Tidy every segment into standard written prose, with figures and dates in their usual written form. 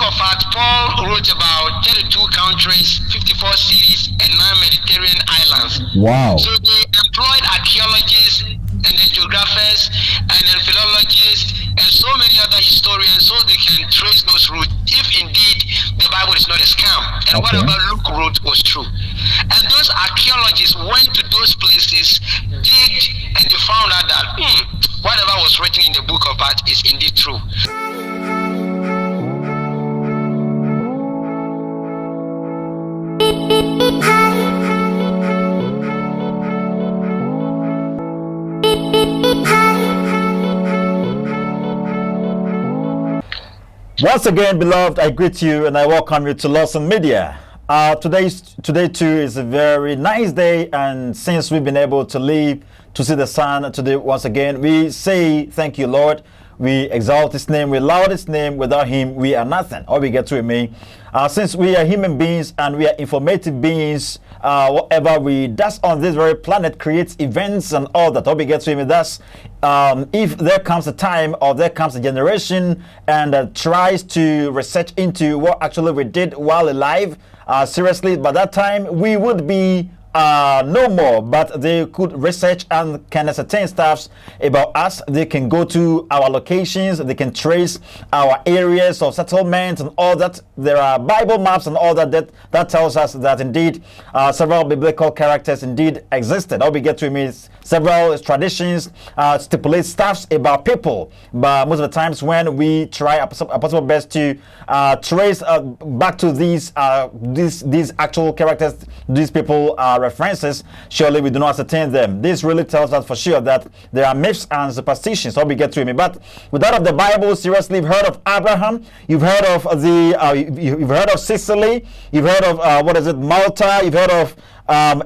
of Acts, Paul wrote about 32 countries, 54 cities, and 9 Mediterranean islands. Wow. So they employed archaeologists and then geographers and then philologists and so many other historians so they can trace those routes if indeed the Bible is not a scam and whatever Luke wrote was true. And those archaeologists went to those places, digged, and they found out that whatever was written in the book of Acts is indeed true. Once again, beloved, I greet you and I welcome you to Lawson Media. Today too is a very nice day, and since we've been able to live to see the sun today once again, we say thank you, Lord. We exalt His name, we laud His name. Without Him, we are nothing. All we get to me. Since we are human beings and we are informative beings, whatever we does on this very planet creates events and all that. All we get to him. Thus, if there comes a time or there comes a generation and tries to research into what actually we did while alive, seriously, by that time we would be no more, but they could research and can ascertain stuff about us. They can go to our locations, they can trace our areas of settlement and all that. There are Bible maps and all that tells us that indeed several biblical characters indeed existed. All we get to is several traditions stipulate stuffs about people, but most of the times when we try our possible best to trace back to these actual characters, these people references, surely we do not ascertain them. This really tells us for sure that there are myths and superstitions. So we get to me. But with that of the Bible, seriously, you've heard of Abraham, you've heard of you've heard of Sicily, you've heard of Malta, you've heard of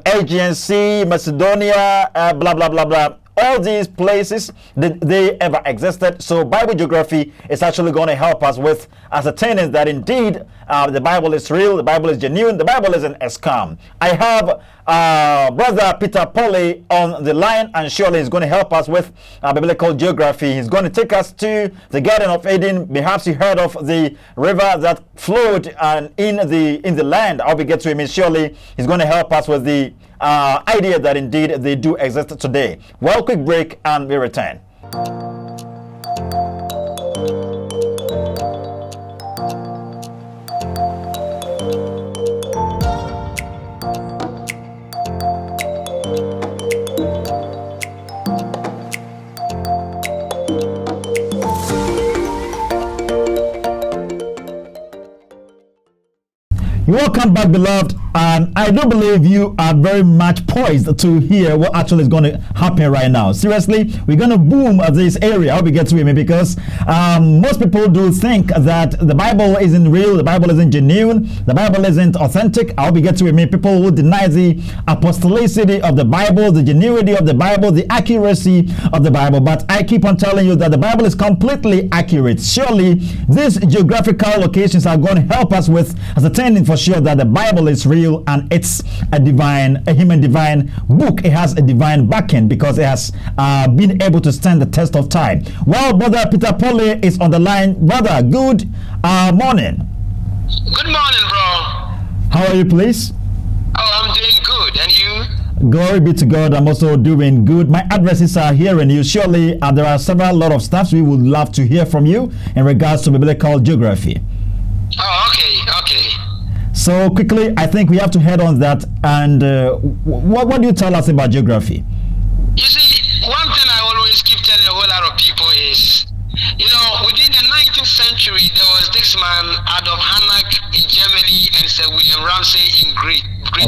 Aegean Sea, Macedonia, blah blah blah blah. All these places, they ever existed. So Bible geography is actually going to help us with ascertaining that indeed the Bible is real, the Bible is genuine, the Bible isn't a scam. I have Brother Peter Polly on the line, and surely he's going to help us with biblical geography. He's going to take us to the Garden of Eden. Perhaps you heard of the river that flowed in the land. I'll be get to him, and surely he's going to help us with the idea that indeed they do exist today. Well, quick break and we return. Welcome back, beloved, and I do believe you are very much poised to hear what actually is going to happen right now. Seriously, we're going to boom this area. I hope you get to me, because most people do think that the Bible isn't real, the Bible isn't genuine, the Bible isn't authentic. I hope you get to me. People who deny the apostolicity of the Bible, the genuinity of the Bible, the accuracy of the Bible. But I keep on telling you that the Bible is completely accurate. Surely these geographical locations are going to help us with ascertaining for sure that the Bible is real and it's a human divine book. It has a divine backing because it has been able to stand the test of time. Well, Brother Peter Polly is on the line. Brother, good morning. Good morning, bro. How are you, please? Oh, I'm doing good. And you? Glory be to God. I'm also doing good. My addresses are here, and you surely there are several lot of stuff we would love to hear from you in regards to biblical geography. Oh, okay. So quickly, I think we have to head on that. And what do you tell us about geography? You see, one thing I always keep telling a whole lot of people is, within the 19th century, there was this man, Adolf Harnack in Germany, and Sir William Ramsay in Great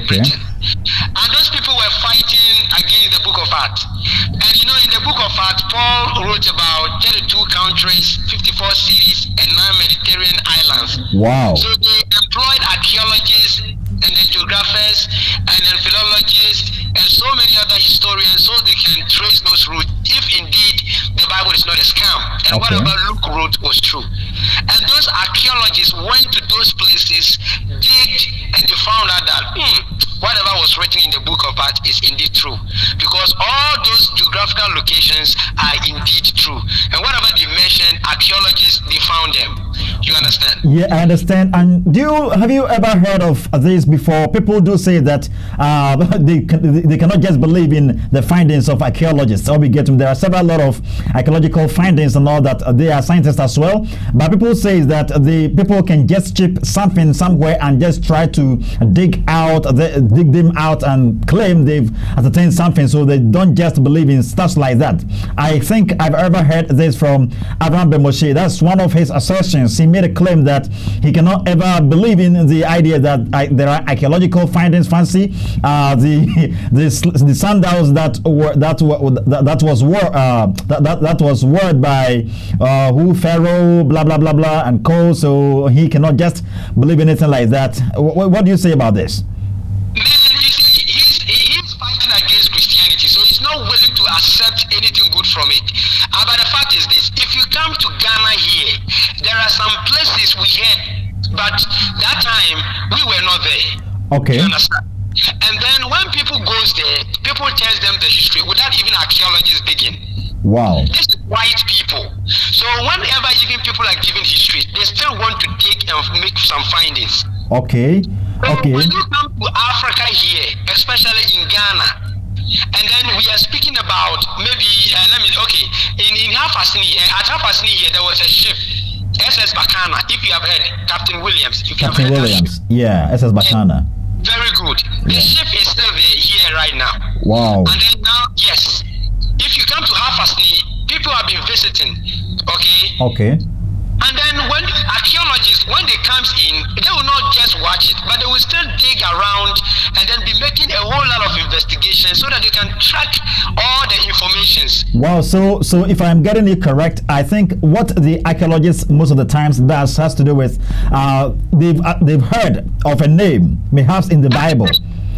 Britain. And those people were fighting against the book of Acts. And in the book of Acts, Paul wrote about 32 countries, 54 cities, and 9 Mediterranean islands. Wow. So they employed archaeologists and then geographers and then philologists and so many other historians so they can trace those routes if indeed the Bible is not a scam and whatever Luke wrote was true. And those archaeologists went to those places, digged, and they found out that whatever was written in the book of Acts is indeed true, because all those geographical locations are indeed true, and whatever they mention, archaeologists, they found them. You understand? Yeah, I understand. And have you ever heard of this before? People do say that they cannot just believe in the findings of archaeologists. So there are several lot of archaeological findings and all that. They are scientists as well, but people say that the people can just chip something somewhere and just try to dig them out and claim they've ascertained something. So they don't just believe in stuff like that. I think I've ever heard this from Abraham Bemoshe. That's one of his assertions. He made a claim that he cannot ever believe in the idea that there are archaeological findings. Fancy the sandals that was worn by Pharaoh, blah blah blah blah, and co. So he cannot just believe anything like that. What do you say about this? Man, he's fighting against Christianity, so he's not willing to accept anything good from it. But the fact is this: if you come to Ghana here, there are some places we had, but that time we were not there. Okay. You understand? And then when people goes there, people tell them the history without even archaeologists digging. Wow. This is white people. So whenever even people are given history, they still want to dig and make some findings. Okay. So Okay. when you come to Africa here, especially in Ghana, and then we are speaking about maybe in Hafasni, at Hafasni here there was a ship, SS Bacana. If you have heard, Captain Williams. If you Captain have heard Williams. Yeah, SS Bacana. Very good. The ship is still there here right now. Wow. And then now, yes, if you come to Hafasni, people have been visiting. Okay. Okay. And then when archaeologists, when they comes in, they will not just watch it, but they will still dig around and then be making a whole lot of investigation so that they can track all the informations. Wow. So if I'm getting it correct, I think what the archaeologists most of the times does has to do with they've heard of a name, perhaps in the Bible.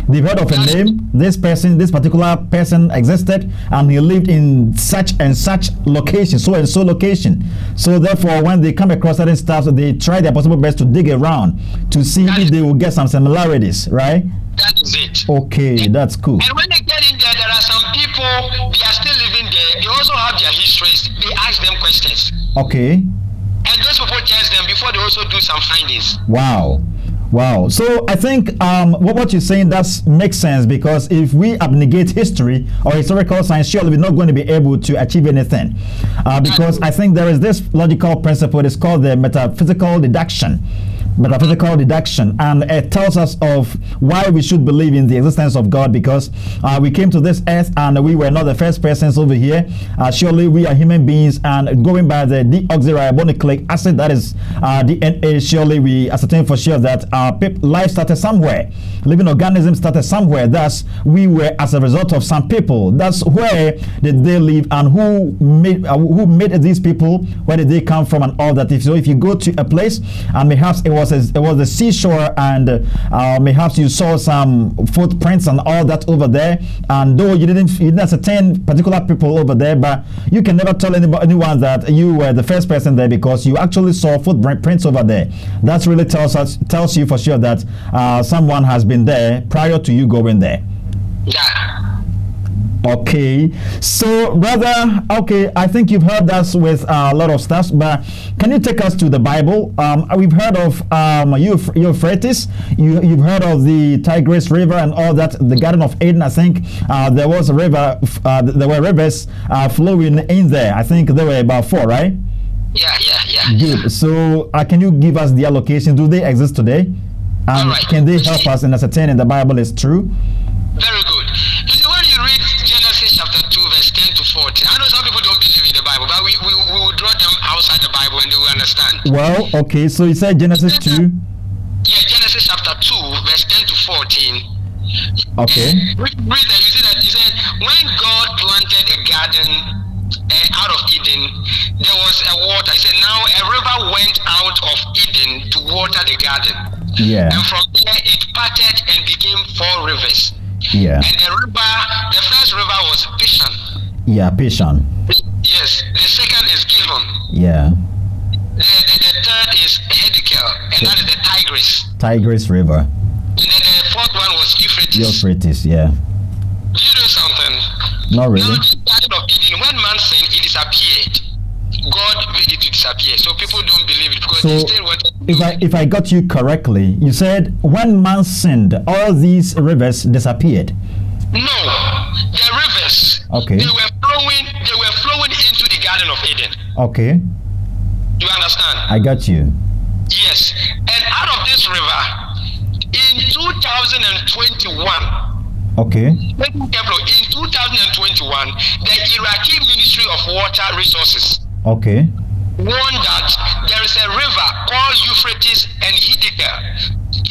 They've heard of a name. This particular person existed, and he lived in such and such location, so and so location. So therefore, when they come across certain stuff, they try their possible best to dig around to see if they will get some similarities, right? That is it. Okay, that's cool. And when they get in there, there are some people, they are still living there. They also have their histories. They ask them questions. Okay. And those people tell them before they also do some findings. Wow. Wow. So I think what you're saying does make sense, because if we abnegate history or historical science, surely we're not going to be able to achieve anything. Because I think there is this logical principle, it's called the metaphysical deduction, and it tells us of why we should believe in the existence of God, because we came to this earth and we were not the first persons over here. Surely we are human beings, and going by the deoxyribonucleic acid, that is DNA, surely we ascertain for sure that life started somewhere. Living organisms started somewhere. Thus, we were as a result of some people. That's where did they live, and who made these people? Where did they come from, and all that? If you go to a place and perhaps it was the seashore, and perhaps you saw some footprints and all that over there, and though you didn't ascertain particular people over there, but you can never tell anyone that you were the first person there, because you actually saw footprints over there. That really tells you for sure that someone has been there prior to you going there. Yeah. Okay, so brother, okay, I think you've heard us with a lot of stuff, but can you take us to the Bible? We've heard of Euphrates, you've heard of the Tigris River and all that, the Garden of Eden. I think there was a river, there were rivers flowing in there. I think there were about 4, right? Yeah. Good. So can you give us their location? Do they exist today? And right. Can they help us in ascertaining the Bible is true? Very good. You see, when you read Genesis chapter 2, verse 10 to 14, I know some people don't believe in the Bible, but we will draw them outside the Bible and they will understand. Well, okay, so you said Genesis 2? Yeah, Genesis chapter 2, verse 10 to 14. Okay. Read that. You see that he said, when God planted a garden out of Eden, there was a water. He said, now a river went out of Eden to water the garden. Yeah. And from there it parted and became 4 rivers. Yeah. And the first river was Pishon. Yeah, Pishon. Yes. The second is Gihon. Yeah. The third is Hiddekel, and that is the Tigris. Tigris River. And then the fourth one was Euphrates. Euphrates, yeah. Do you know something? Not really. Now, the Garden of Eden, when man sinned, it disappeared. God made it to disappear. So people don't believe it because they still want to do it. If I got you correctly, you said when man sinned, all these rivers disappeared. No, the rivers. Okay. They were flowing into the Garden of Eden. Okay. Do you understand? I got you. Yes. And out of this river, in 2021, Okay. in 2021, the Iraqi Ministry of Water Resources Okay. warned that there is a river called Euphrates and Hiddekel.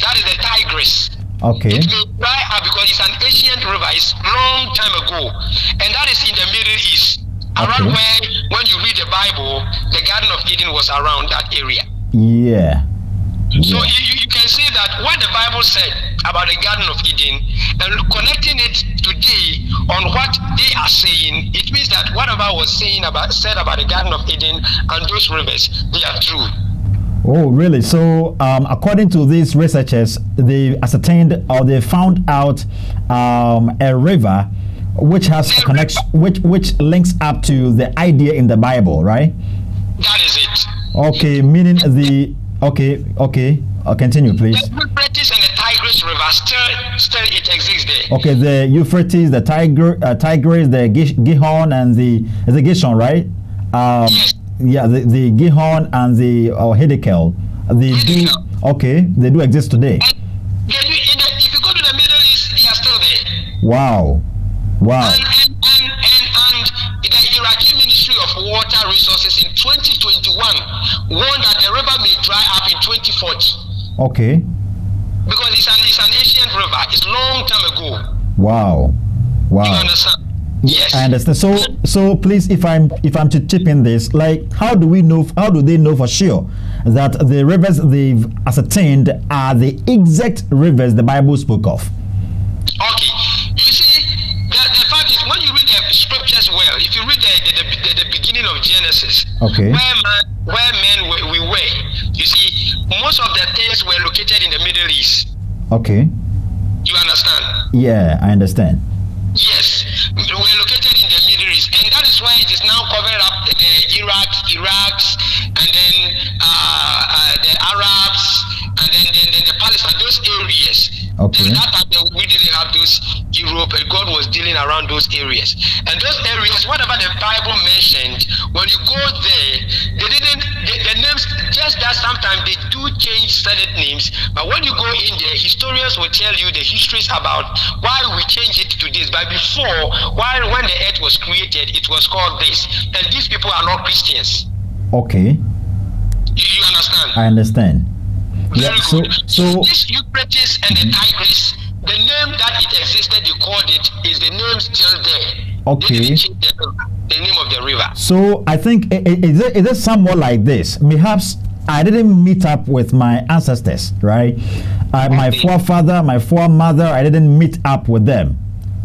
That is the Tigris. Okay. It may dry up because it's an ancient river. It's long time ago, and that is in the Middle East, around where, when you read the Bible, the Garden of Eden was around that area. Yeah. So you can see that what the Bible said about the Garden of Eden and connecting it today on what they are saying, it means that whatever was said about the Garden of Eden and those rivers, they are true. Oh, really? So, according to these researchers, they ascertained or they found out a river which has a connection, which links up to the idea in the Bible, right? That is it. Okay, meaning the okay. Continue, please. The Euphrates and the Tigris River still it exists there. Okay, the Euphrates, the Tigris, the Gihon, and the Gishon, right? Yes. Yeah, the Gihon and the Hiddekel. They do exist today. And if you go to the Middle East, they are still there. Wow. And the Iraqi Ministry of Water Resources in 2021 warned that the river may dry up in 2040. Okay. Because it's an ancient river. It's long time ago. Wow. You understand? Yes. I understand. So please, if I'm to chip in this, like, how do they know for sure that the rivers they've ascertained are the exact rivers the Bible spoke of? Okay. You see, the fact is, when you read the scriptures well, if you read the beginning of Genesis, okay, where men we were, you see, most of the things were located in the Middle East. Okay. You understand? Yeah, I understand. Yes, we were located in the Middle East, and that is why it is now covered up the Iraqs, and then the Arabs, and then the Palestine, those areas. Okay. That time we didn't have those Europe, and God was dealing around those areas. And those areas, whatever the Bible mentioned, when you go there, they didn't, the names, just that sometimes they do change certain names, but when you go in there, historians will tell you the histories about why we change it to this. But before, when the earth was created, it was called this. And these people are not Christians. Okay. You understand? I understand. Very good. So this Euphrates and the Tigris, the name that it existed, they called it, is the name still there. Okay. They didn't change the name of the river. So I think is it somewhat like this? Perhaps I didn't meet up with my ancestors, right? My forefather, my foremother, I didn't meet up with them.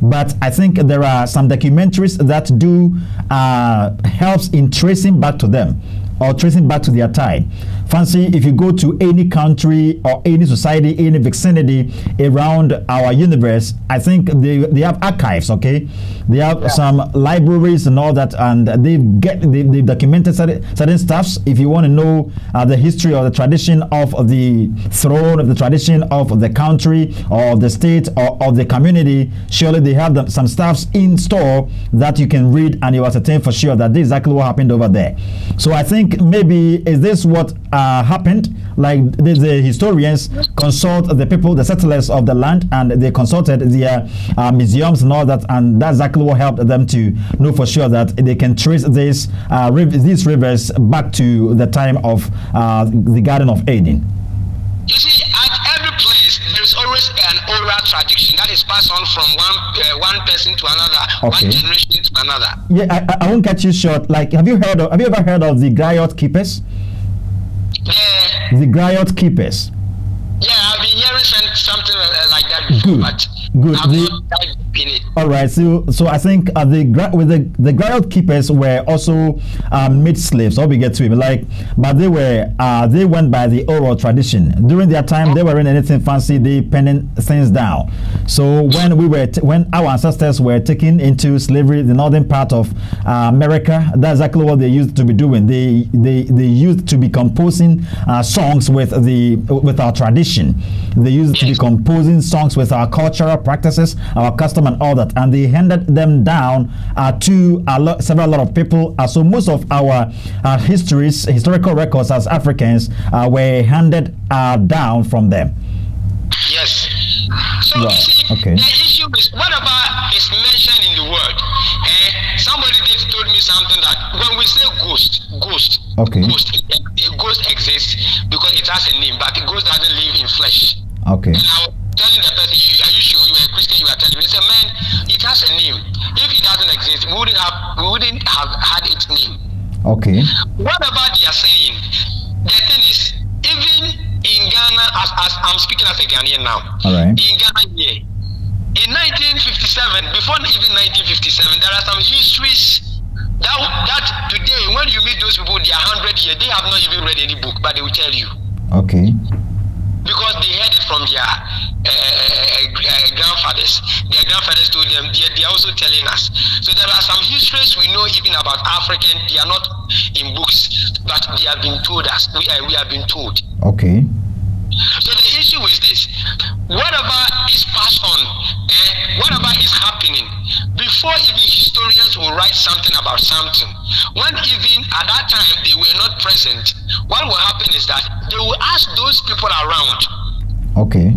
But I think there are some documentaries that do helps in tracing back to them or tracing back to their time. Fancy if you go to any country or any society, any vicinity around our universe, I think they have archives, okay? They have some libraries and all that, and they've documented certain stuffs. If you want to know the history or the tradition of the throne, of the tradition of the country or the state or of the community, surely they have some stuffs in store that you can read and you ascertain for sure that this is exactly what happened over there. So I think maybe is this what happened? Like the historians consult the people, the settlers of the land, and they consulted their museums and all that, and that's exactly what helped them to know for sure that they can trace these rivers back to the time of the Garden of Eden. You see, at every place there is always an oral tradition that is passed on from one person to another, one generation to another. Yeah, I won't cut you short. Like, have you ever heard of the griot keepers? Yeah. The griot keepers. Yeah, I've been hearing something like that before, but Good. I've not dived in it. All right. So I think the griot keepers were also made slaves. Or we get to it, but they went by the oral tradition. During their time, they weren't anything fancy. They penning things down. So when our ancestors were taken into slavery, the northern part of America, that's exactly what they used to be doing. They used to be composing songs with our tradition. They used to be composing songs with our cultural practices, our custom, and all that, and they handed them down to several of people. So most of our historical records as Africans were handed down from them. Yes. So right. You see, okay. The issue is whatever is mentioned in the word. Somebody told me something that when we say ghost, okay. Ghost exists because it has a name, but the ghost doesn't live in flesh. Okay. And I was telling the person, are you sure you are a Christian? You are telling me, he said, man, it has a name. If it doesn't exist, we wouldn't have had its name. Okay. Whatever they are saying, the thing is, even in Ghana, as I'm speaking as a Ghanaian now, all right. in Ghana here, in 1957, before even 1957, there are some histories that today, when you meet those people, they are 100 years, they have not even read any book, but they will tell you. Okay. Because they heard it from their grandfathers. Their grandfathers told them, they are also telling us. So there are some histories we know even about African, they are not in books, but they have been told us. We have been told. Okay. So the issue is this: whatever is passed on, whatever is happening, before even historians will write something about something, when even at that time they were not present, what will happen is that they will ask those people around. Okay.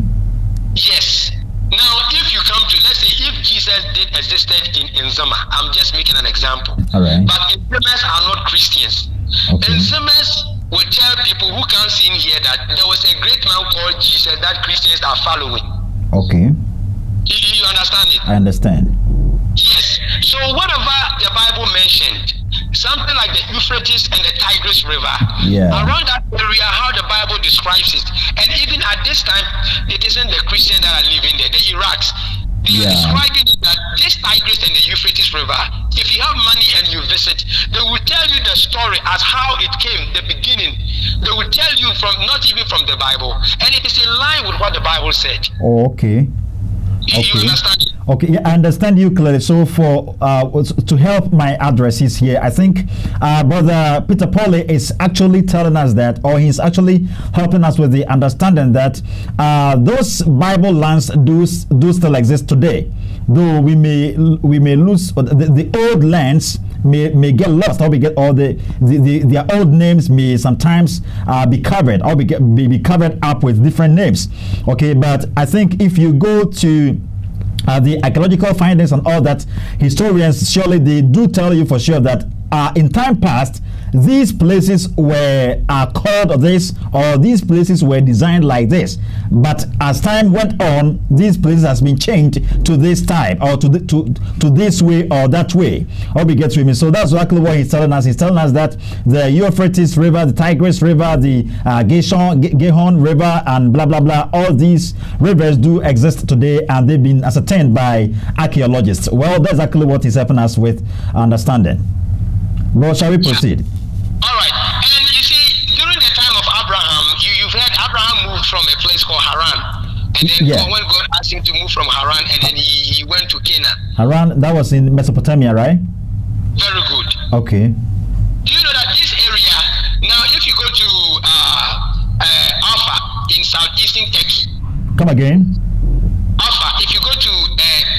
Yes. Now, if you come to, let's say, if Jesus did existed in Zuma, I'm just making an example. All right. But Nzemas are not Christians. Okay. Nzemas will tell people who can't see in here that there was a great man called Jesus that Christians are following. Okay. You understand it? I understand. Yes. So whatever the Bible mentioned, something like the Euphrates and the Tigris River, around that area, how the Bible describes it, and even at this time, it isn't the Christians that are living there, the Iraqs. They are describing it that this Tigris and the Euphrates River, if you have money and you visit, they will tell you the story as how it came, the beginning. They will tell you from, not even from the Bible, and it is in line with what the Bible said. Oh, okay. You understand? Okay, yeah, I understand you clearly. So for to help my addresses here, I think Brother Peter Pauly is actually telling us that, or he's actually helping us with the understanding that those Bible lands do still exist today, though we may lose the old lands. May get lost, or we get all their old names may sometimes be covered, or be covered up with different names. Okay, but I think if you go to the archaeological findings and all that, historians surely they do tell you for sure that in time past these places were called this, or these places were designed like this, but as time went on, these places has been changed to this type, or to this way or that way, or we get to him. So that's exactly what he's telling us. He's telling us that the Euphrates River, the Tigris River, the Gihon River, and blah blah blah, all these rivers do exist today, and they've been ascertained by archaeologists. Well, that's exactly what he's helping us with understanding. Well, shall we proceed? All right. And you see, during the time of Abraham, you've heard Abraham moved from a place called Haran. And then when God asked him to move from Haran, and then he went to Canaan. Haran, that was in Mesopotamia, right? Very good. Okay. Do you know that this area, now if you go to Alpha in southeastern Turkey. Come again? Alpha, if you go to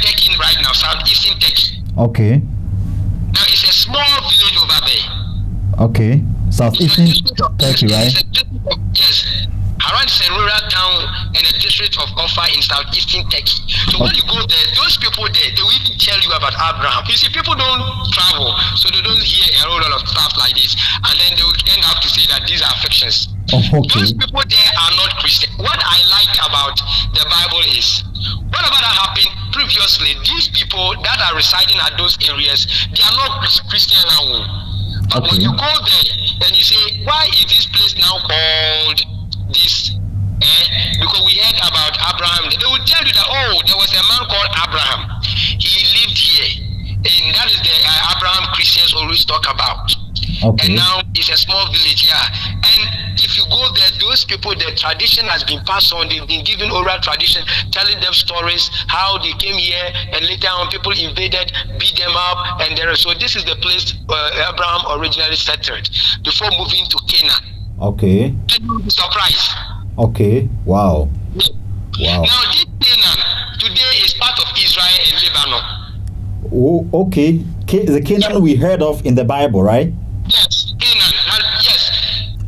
Turkey right now, southeastern Turkey. Okay. Now it's a small village over there. Okay. Southeastern Turkey, right? Yes. Haran is a rural town and a district of Offa in southeastern Turkey. So when you go there, those people there, they will even tell you about Abraham. You see, people don't travel, so they don't hear a whole lot of stuff like this. And then they will end up to say that these are fictions. Okay. Those people there are not Christian. What I like about the Bible is, whatever that happened previously, these people that are residing at those areas, they are not Christian now. But when you go there and you say, why is this place now called this? Because we heard about Abraham. They will tell you that, oh, there was a man called Abraham. He that is the Abraham Christians always talk about. Okay. And now it's a small village, yeah. And if you go there, those people, the tradition has been passed on. They've been given oral tradition, telling them stories how they came here, and later on people invaded, beat them up, and there. So this is the place Abraham originally settled before moving to Canaan. Okay. And you'll be surprised. Okay. Wow. Yeah. Wow. Now this Canaan today is part of Israel and Lebanon. Oh, okay. The Canaan we heard of in the Bible, right? Yes, Canaan. Yes.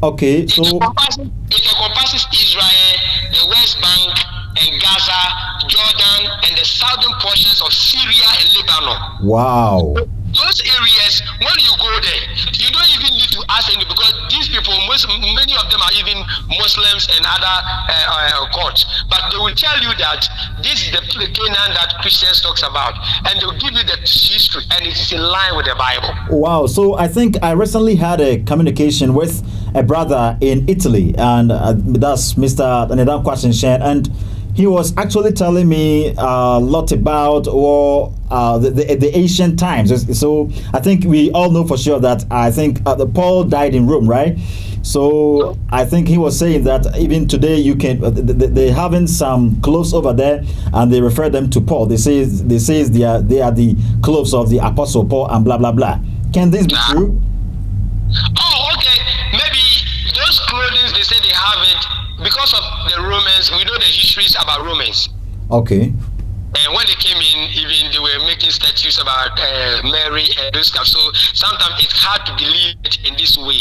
Okay, so It encompasses Israel, the West Bank, and Gaza, Jordan, and the southern portions of Syria and Lebanon. wow. Those areas, when you go there, you don't even need to ask any, because these people, many of them are even Muslims and other cults. But they will tell you that this is the Canaan that Christians talks about, and they'll give you the history, and it's in line with the Bible. Wow. So I think I recently had a communication with a brother in Italy, and that's Mr. Nedan Kwasinshen, and he was actually telling me a lot about the ancient times. So I think we all know for sure that I think Paul died in Rome, right? So I think he was saying that even today you can they having some clothes over there, and they refer them to Paul. They say they are the clothes of the Apostle Paul and blah blah blah. Can this be true? Oh, okay. Maybe those clothing they say they have it because of the Romans. We know the histories about Romans. Okay. And when they came in, even they were making statues about Mary and those stuff. So sometimes it's hard to believe it in this way.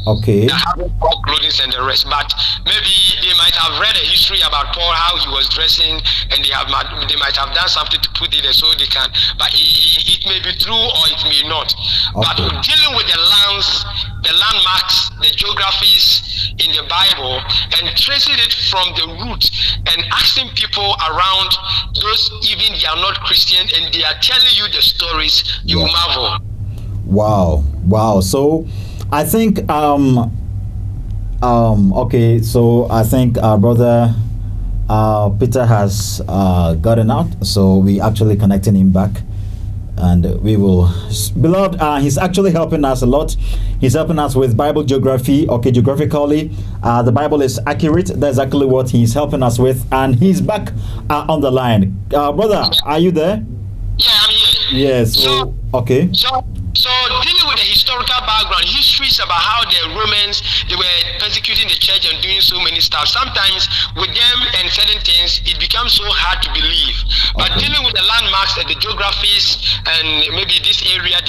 Okay. Having Paul clothing and the rest, but maybe they might have read a history about Paul, how he was dressing, and they might have done something to put it there so they can. But it may be true or it may not. Okay. But dealing with the lands, the landmarks, the geographies in the Bible, and tracing it from the root, and asking people around, those even they are not Christian, and they are telling you the stories, you Yeah. marvel. Wow. So I think okay, so I think our brother Peter has gotten out, so we actually connecting him back, and we will, beloved, he's actually helping us a lot. He's helping us with Bible geography. Okay, geographically the Bible is accurate. That's exactly what he's helping us with, and he's back on the line. Brother, are you there? Yeah, I'm here. Yes. So okay. So dealing with the historical background, histories about how the Romans, they were persecuting the church and doing so many stuff. Sometimes with them and certain things, it becomes so hard to believe. But Okay. dealing with the landmarks and the geographies, and maybe this area,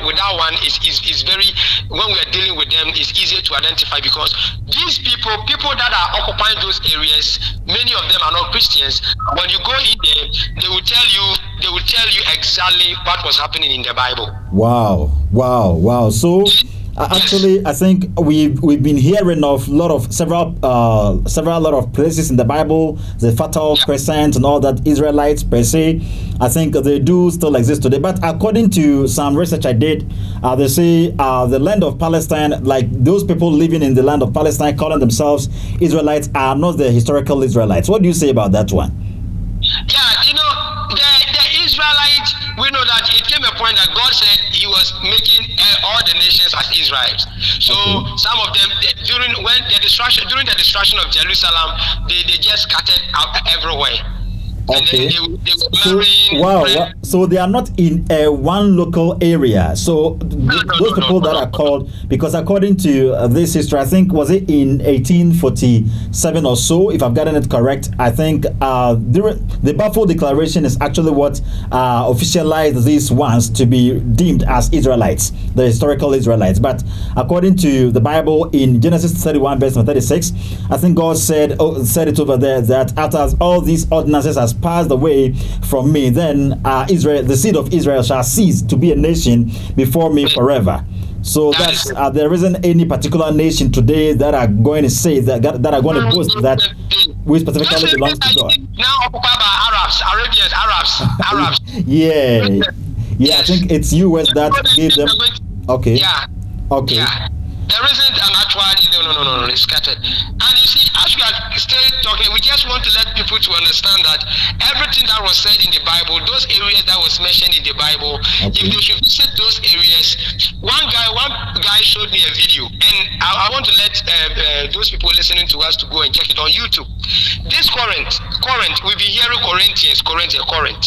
with that one is very, when we are dealing with them, it's easier to identify, because these people that are occupying those areas, many of them are not Christians. When you go in there, they will tell you exactly what was happening in the Bible. Wow. So actually, I think we've been hearing of several lot of places in the Bible, the Fertile Crescent and all that, Israelites per se. I think they do still exist today. But according to some research I did, they say the land of Palestine, like those people living in the land of Palestine calling themselves Israelites, are not the historical Israelites. What do you say about that one? Yeah, the Israelites, we know that it came a point that God said He was making all the nations as Israelites. So some of them, during the destruction of Jerusalem, they just scattered out everywhere. Okay. And they were Wow. So they are not in one local area. So those people that are called, because according to this history, I think was it in 1847 or so, if I've gotten it correct. I think the Balfour Declaration is actually what officialized these ones to be deemed as Israelites, the historical Israelites. But according to the Bible in Genesis 31 verse 36, I think God said it over there that after all these ordinances has passed away from me, then Israel, the seed of Israel, shall cease to be a nation before me forever. So that's there isn't any particular nation today that are going to say that are going to boast that we specifically belongs to God. Now occupied by Arabs, Arabians, Arabs. Yeah. I think it's U.S. that gave them. Okay. Yeah. Okay. Yeah. There isn't an actual, no, it's scattered. And you see, as we are still talking, we just want to let people to understand that everything that was said in the Bible, those areas that was mentioned in the Bible, if they should visit those areas, one guy showed me a video, and I want to let those people listening to us to go and check it on YouTube. This Corinth, we've been hearing Corinthians.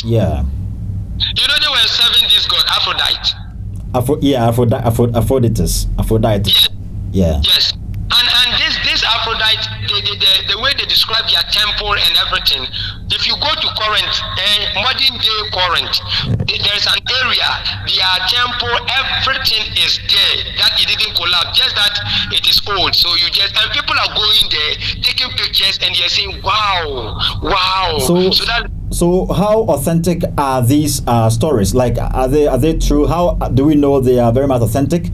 Yeah. You know they were serving this god Aphrodite. Aphrodite. Yes. Yeah. Yes. And this Aphrodite, the way they describe their temple and everything. If you go to Corinth, modern day Corinth, there's an area, their temple, everything is there. That it didn't collapse, just that it is old. So and people are going there, taking pictures, and they're saying, wow. So how authentic are these stories? Like, are they true? How do we know they are very much authentic?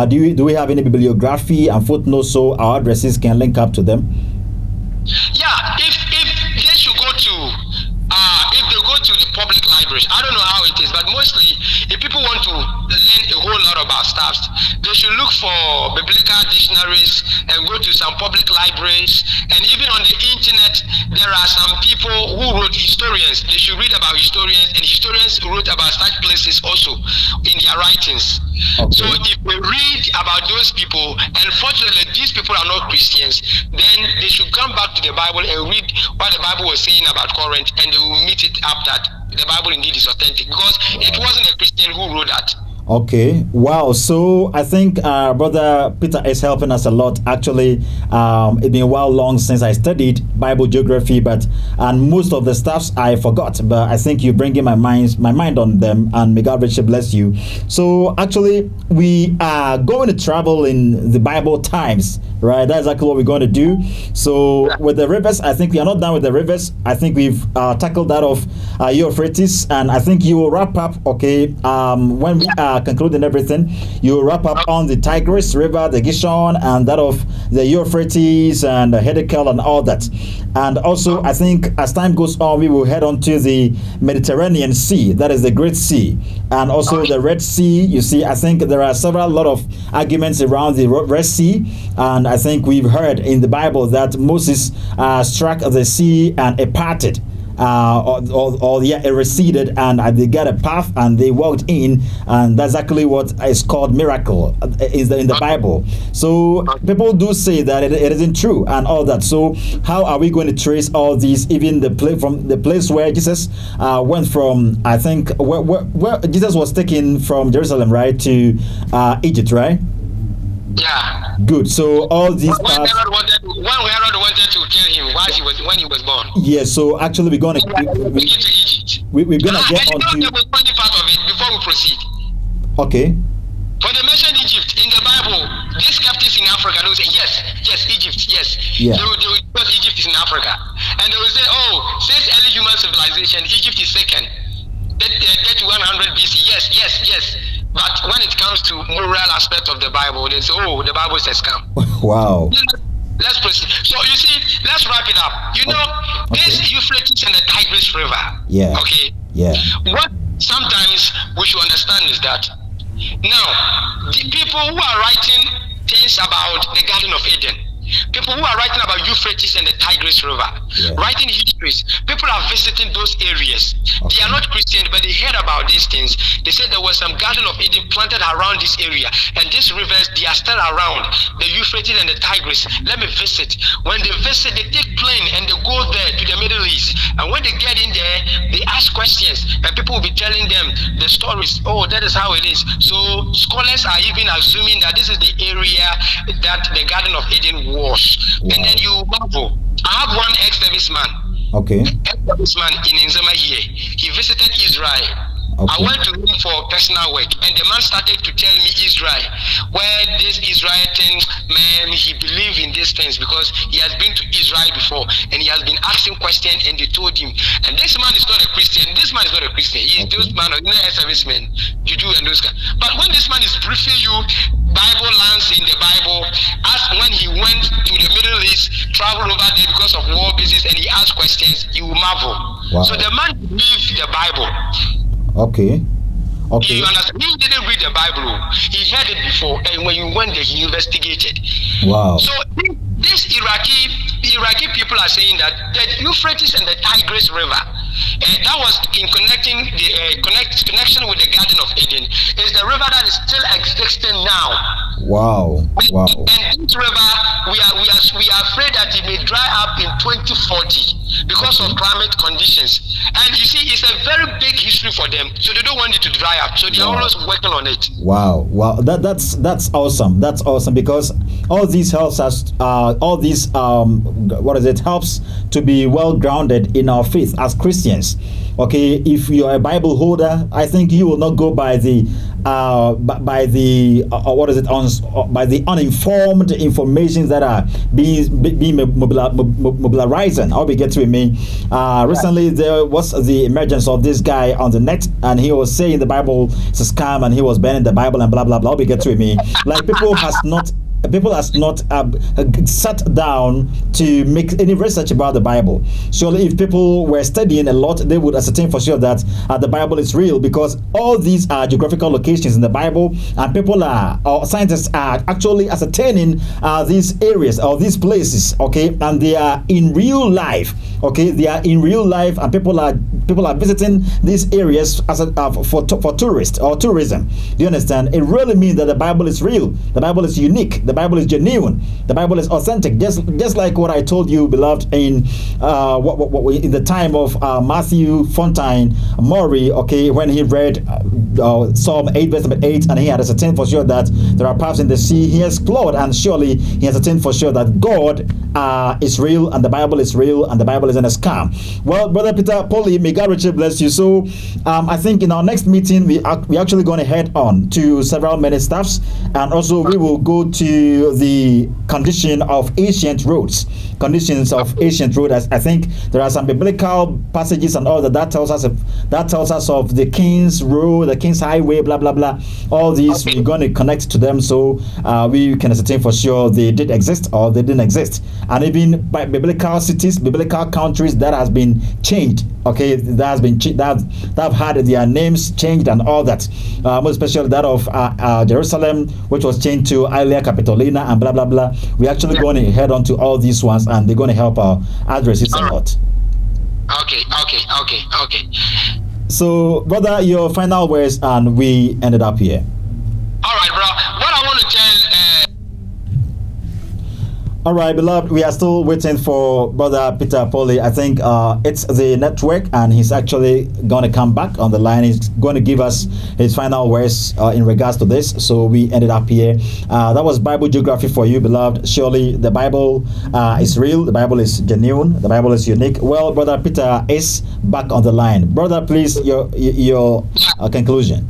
Do we have any bibliography and footnotes so our addresses can link up to them? Yeah, if they should go to if they go to the public libraries, I don't know how it is, but mostly if people want to learn a whole lot about stuff, they should look for biblical dictionaries and go to some public libraries. And even on the internet, there are some people who wrote historians. They should read about historians, and historians wrote about such places also in their writings. Okay. So if we read about those people, and fortunately these people are not Christians, then they should come back to the Bible and read what the Bible was saying about Corinth, and they will meet it up that the Bible indeed is authentic, because it wasn't a Christian who wrote that. Okay, wow. So I think Brother Peter is helping us a lot. Actually, it's been a while long since I studied Bible geography, and most of the stuffs I forgot. But I think you're bringing my mind on them, and may God richly bless you. So actually, we are going to travel in the Bible times, right? That's exactly what we're going to do. So with the rivers, I think we are not done with the rivers. I think we've tackled that of Euphrates, and I think you will wrap up. Okay, when we are concluding everything, you wrap up on the Tigris River, the Gishon, and that of the Euphrates and the Hiddekel and all that. And also, I think as time goes on, we will head on to the Mediterranean Sea, that is the Great Sea, and also the Red Sea. You see, I think there are lot of arguments around the Red Sea, and I think we've heard in the Bible that Moses struck the sea and it parted. It receded, and they got a path and they walked in, and that's exactly what is called miracle in the Bible. So people do say that it isn't true and all that. So how are we going to trace all these, even from the place where Jesus went from, I think where Jesus was taken from Jerusalem, right, to Egypt, right? Yeah. Good. So all these when Herod wanted to kill him when he was born. Yeah. So actually, we're gonna to Egypt. We're gonna get on to the funny part of it before we proceed. Okay. When they mention Egypt in the Bible, these captives in Africa, they will say yes, Egypt, yes. Yeah. They will because Egypt is in Africa, and they will say, since early human civilization, Egypt is second. 3100 BC. Yes. But when it comes to moral aspect of the Bible, they say, the Bible is a scam. Wow. Let's proceed. So you see, let's wrap it up. You know, this Euphrates and the Tigris River. Yeah. Okay. Yeah. What sometimes we should understand is that now the people who are writing things about the Garden of Eden, people who are writing about Euphrates and the Tigris River, writing histories, people are visiting those areas. Okay. They are not Christians, but they heard about these things. They said there was some Garden of Eden planted around this area, and these rivers, they are still around, the Euphrates and the Tigris. Let me visit. When they visit, they take plane and they go there to the Middle East. And when they get in there, they ask questions, and people will be telling them the stories. That is how it is. So scholars are even assuming that this is the area that the Garden of Eden was. Wow. And then you marvel. I have one ex-serviceman. Okay. Ex-serviceman in Nzema here. He visited Israel. Okay. I went to him for personal work, and the man started to tell me Israel, where this Israel thing, man, he believed in these things because he has been to Israel before, and he has been asking questions, and they told him. And this man is not a Christian. This man is not a Christian. He is those man, ex-servicemen, Juju and those guys. But when this man is briefing you Bible lands in the Bible, as when he went to the Middle East, traveled over there because of war basis, and he asked questions, you will marvel. Wow. So the man believed the Bible. Okay. You understand? He didn't read the Bible. He heard it before, and when you went there, he investigated. Wow. So this Iraqi, the Iraqi people are saying that the Euphrates and the Tigris River, that was in connecting the connection with the Garden of Eden, is the river that is still existing now. Wow. Wow. And this river, we are afraid that it may dry up in 2040 because of climate conditions. And you see, it's a very big history for them, so they don't want it to dry up. So they are always working on it. Wow. That's awesome. That's awesome, because all these helps us. Helps to be well grounded in our faith as Christians. Okay, if you are a Bible holder, I think you will not go by the by the uninformed information that are being mobilizing. I'll be getting with me. Recently, there was the emergence of this guy on the net, and he was saying the Bible is a scam, and he was banning the Bible and blah blah blah. I'll be getting with me. Like people has not sat down to make any research about the Bible. Surely if people were studying a lot, they would ascertain for sure that the Bible is real, because all these are geographical locations in the Bible, and people or scientists are actually ascertaining these areas or these places, okay, and they are in real life, okay, they are in real life, and people are visiting these areas as for tourists or tourism. Do you understand? It really means that the Bible is real, the Bible is unique, the Bible is genuine, the Bible is authentic, just like what I told you, beloved, in in the time of Matthew Fontaine Maury, okay, when he read Psalm 8 verse number 8, and he had ascertained for sure that there are paths in the sea. He explored, and surely he has ascertained for sure that God is real, and the Bible is real, and the Bible isn't a scam. Well, Brother Peter Polly, may God richly bless you. So I think in our next meeting we actually going to head on to several ministers, and also we will go to the conditions of ancient roads. I think there are some biblical passages and all that tells us of the King's Road, the King's Highway, blah blah blah. All these we're going to connect to them, so we can ascertain for sure they did exist or they didn't exist. And even by biblical cities, biblical countries that has been changed. Okay, that have had their names changed and all that. Most especially that of Jerusalem, which was changed to Aelia Capitolina and blah blah blah. We're actually going to head on to all these ones, and they're going to help our address it a lot. Okay. So, brother, your final words, and we ended up here. All right, bro. What I want to tell. All right, beloved, we are still waiting for Brother Peter Polly. I think it's the network, and he's actually going to come back on the line. He's going to give us his final words in regards to this. So we ended up here. That was Bible geography for you, beloved. Surely the Bible is real. The Bible is genuine. The Bible is unique. Well, Brother Peter is back on the line. Brother, please, your conclusion.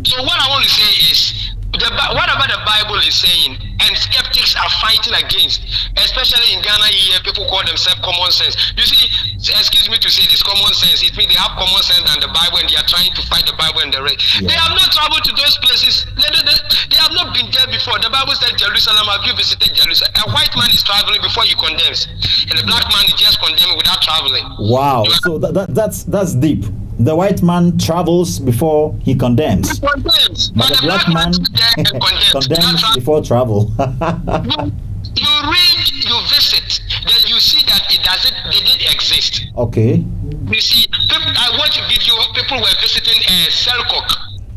So what I want to say is, whatever the Bible is saying, and skeptics are fighting against, especially in Ghana here, people call themselves common sense. You see, excuse me to say this, common sense, it means they have common sense than the Bible, and they are trying to fight the Bible and the rest. Yeah. They have not traveled to those places. They have not been there before. The Bible said Jerusalem. Have you visited Jerusalem? A white man is traveling before he condemns, and a black man is just condemning without traveling. Wow, so that's deep. The white man travels before he condemns. He condemns. But the black man condemns before travel. You read, you visit, then you see that they didn't exist. Okay. You see, I watch a video, people were visiting Selkirk.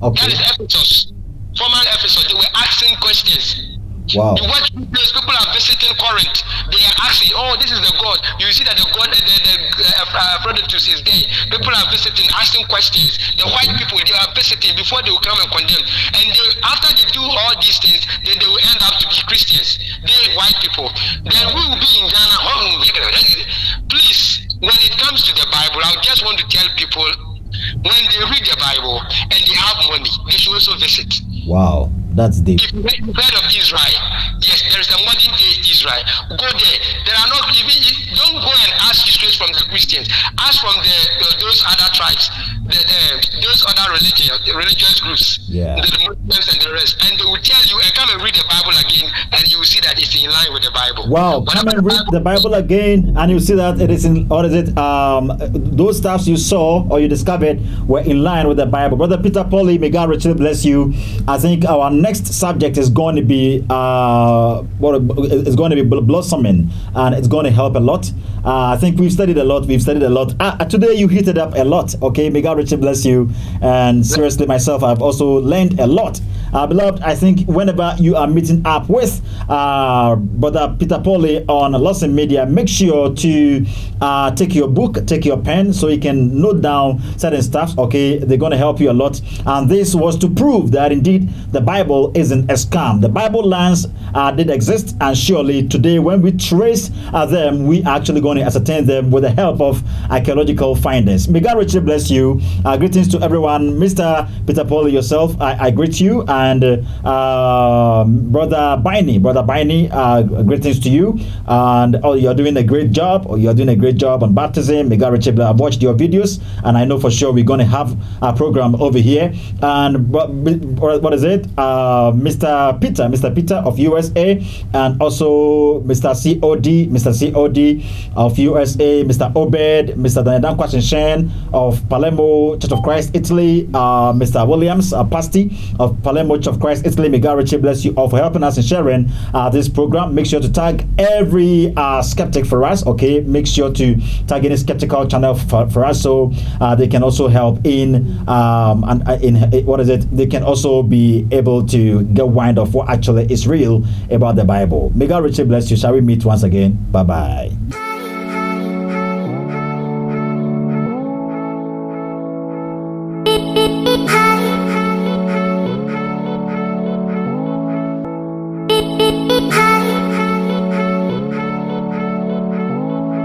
Okay. That is Ephesus. Former Ephesus, they were asking questions. Wow. You watch videos, people are visiting Corinth. They are asking, oh, this is the God. You see that the God, Aphrodite is there. People are visiting, asking questions. The white people, they are visiting before they will come and condemn. And after they do all these things, then they will end up to be Christians. They white people. Then we will be in Ghana. Please, when it comes to the Bible, I just want to tell people, when they read the Bible and they have money, they should also visit. Wow, that's deep. If you've heard of Israel, yes, there is a modern day Israel. Go there. There are not even. Don't go and ask histories from the Christians. Ask from those other tribes. those other religious groups, Yeah. the Muslims and the rest, and they will tell you and come and read the Bible again, and you will see that it's in line with the Bible. Wow, come and read the Bible again, and you see that it is in, or is it, those stuffs you saw or you discovered were in line with the Bible. Brother Peter Polly, may God richly bless you. I think our next subject is going to be, it's going to be blossoming, and it's going to help a lot. I think we've studied a lot. Today you heated up a lot. Okay, may God richly bless you. And seriously, myself, I've also learned a lot. Beloved, I think whenever you are meeting up with Brother Peter Polly on Lawson Media, make sure to take your book, take your pen, so you can note down certain stuff. Okay, they're going to help you a lot. And this was to prove that indeed the Bible isn't a scam. The Bible lands did exist, and surely today, when we trace them, we actually going to ascertain them with the help of archaeological findings. May God richly bless you. Greetings to everyone. Mr. Peter Polly, yourself, I greet you, and Brother Biney, greetings to you. And you're doing a great job, on baptism. May God richly bless. I've watched your videos, and I know for sure we're going to have a program over here. And what is it? Mr. Peter of USA, and also Mr. COD of USA, Mr. Obed, Mr. Danedan Kwashinshen of Palermo Church of Christ, Italy, Mr. Williams, Pasti of Palermo Church of Christ, Italy. May God richly bless you all for helping us in sharing this program. Make sure to tag every skeptic for us. Okay, make sure to tag any skeptical channel for us, so they can also help in what is it? They can also be able to get wind of what actually is real about the Bible. May God richly bless you. Shall we meet once again? Bye bye.